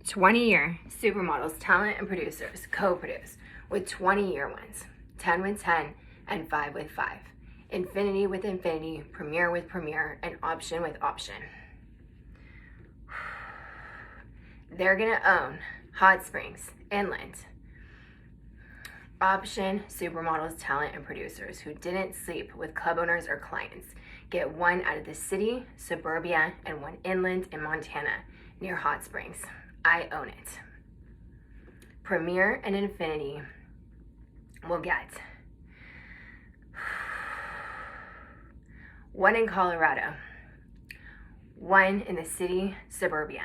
20-year supermodels, talent, and producers co-produce with 20-year ones, 10 with 10, and 5 with 5. Infinity with Infinity, Premiere with Premiere, and Option with Option. They're gonna own Hot Springs, Inland. Option supermodels, talent, and producers who didn't sleep with club owners or clients get one out of the city, suburbia, and one inland in Montana near Hot Springs. I own it. Premiere and Infinity will get one in Colorado, one in the city, suburbia.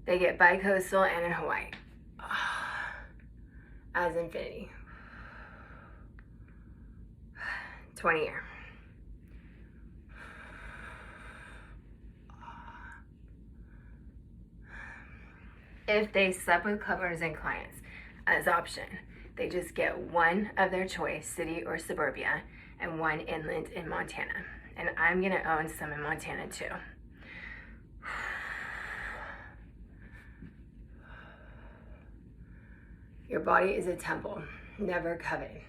They get bi-coastal and in Hawaii as Infinity. 20-year. If they slept with club owners and clients as Option, they just get one of their choice, city or suburbia, and one inland in Montana. And I'm gonna own some in Montana too. Your body is a temple, never covet.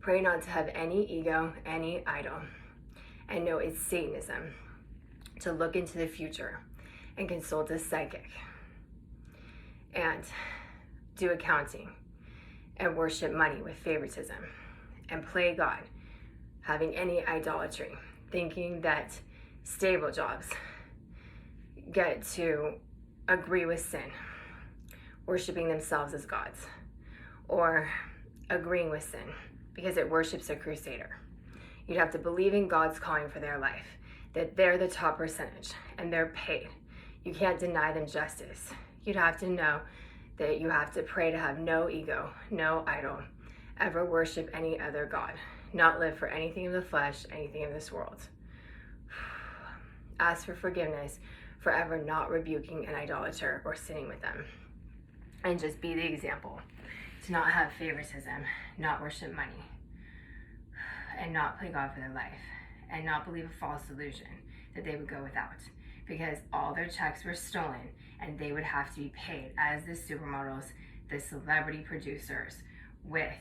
Pray not to have any ego, any idol. And know it's Satanism to look into the future and consult a psychic and do accounting and worship money with favoritism and play God, having any idolatry, thinking that stable jobs get to agree with sin, worshiping themselves as gods, or agreeing with sin because it worships a crusader. You'd have to believe in God's calling for their life, that they're the top percentage and they're paid. You can't deny them justice. You'd have to know that you have to pray to have no ego, no idol, ever worship any other God, not live for anything of the flesh, anything of this world. Ask for forgiveness for ever not rebuking an idolater or sinning with them. And just be the example. To not have favoritism, not worship money, and not play God for their life, and not believe a false illusion that they would go without, because all their checks were stolen and they would have to be paid as the supermodels, the celebrity producers, with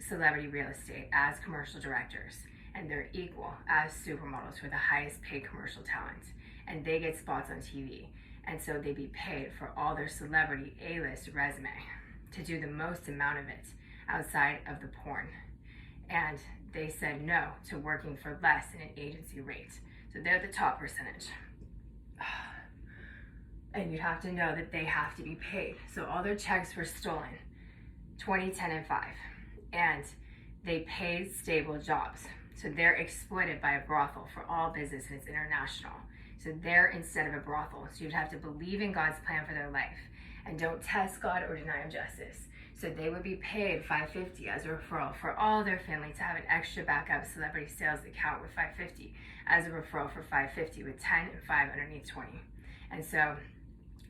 celebrity real estate as commercial directors, and they're equal as supermodels for the highest paid commercial talent, and they get spots on TV. And so they'd be paid for all their celebrity A-list resume to do the most amount of it outside of the porn. And they said no to working for less than an agency rate. So they're the top percentage. And you'd have to know that they have to be paid. So all their checks were stolen, 20, 10, and 5. And they paid stable jobs. So they're exploited by a brothel for all business, and it's international. So they're instead of a brothel. So you'd have to believe in God's plan for their life and don't test God or deny him justice. So they would be paid $550 as a referral for all their family to have an extra backup celebrity sales account with $550 as a referral for $550 with 10 and 5 underneath 20. And so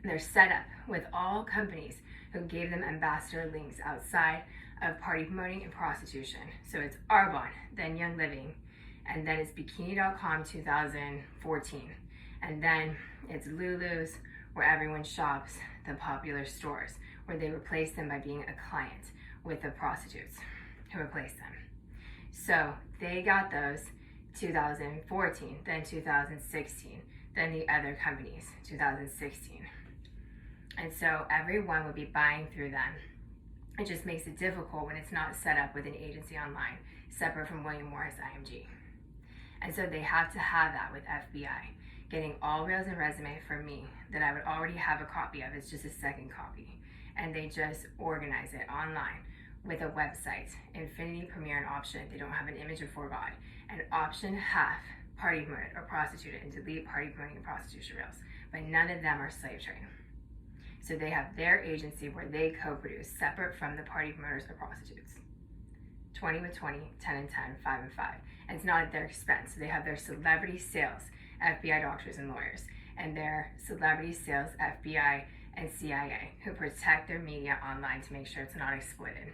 they're set up with all companies who gave them ambassador links outside of party promoting and prostitution. So it's Arbonne, then Young Living, and then it's Bikini.com 2014. And then it's Lulu's, where everyone shops, the popular stores, where they replace them by being a client with the prostitutes who replace them. So they got those 2014, then 2016, then the other companies, 2016. And so everyone would be buying through them. It just makes it difficult when it's not set up with an agency online, separate from William Morris IMG. And so they have to have that with FBI. Getting all reels and resume from me that I would already have a copy of. It's just a second copy. And they just organize it online with a website, Infinity, Premiere, and Option. They don't have an image before God. And Option half party promoted or prostituted and delete party promoting and prostitution reels. But none of them are slave trade. So they have their agency where they co-produce separate from the party promoters or prostitutes. 20 with 20, 10 and 10, 5 and 5. And it's not at their expense. So they have their celebrity sales, FBI doctors and lawyers, and their celebrity sales, FBI and CIA, who protect their media online to make sure it's not exploited.